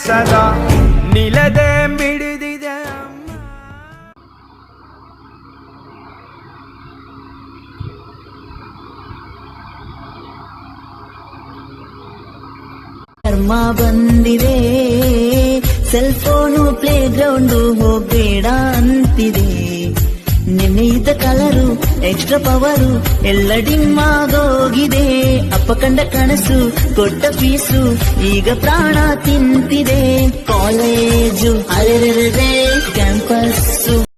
ಸದಾ ನಿಲದೆ ಮಿಡಿದಿದೆ. ಕರ್ಮ ಬಂದಿದೆ, ಸೆಲ್ ಫೋನು ಪ್ಲೇ ಗ್ರೌಂಡು ಹೋಗ್ಬೇಡ ಅಂತಿದೆ. ನಿನ್ನೆ ಇದ್ದ ಕಲರು ಎಕ್ಸ್ಟ್ರಾ ಪವರು ಎಲ್ಲ ಡಿಮ್ ಆಗೋಗಿದೆ. ಅಪ್ಪ ಕಂಡ ಕನಸು ಕೊಟ್ಟ ಫೀಸು ಈಗ ಪ್ರಾಣ ತಿಂತಿದೆ. College ಅರೆರೆರೆ campus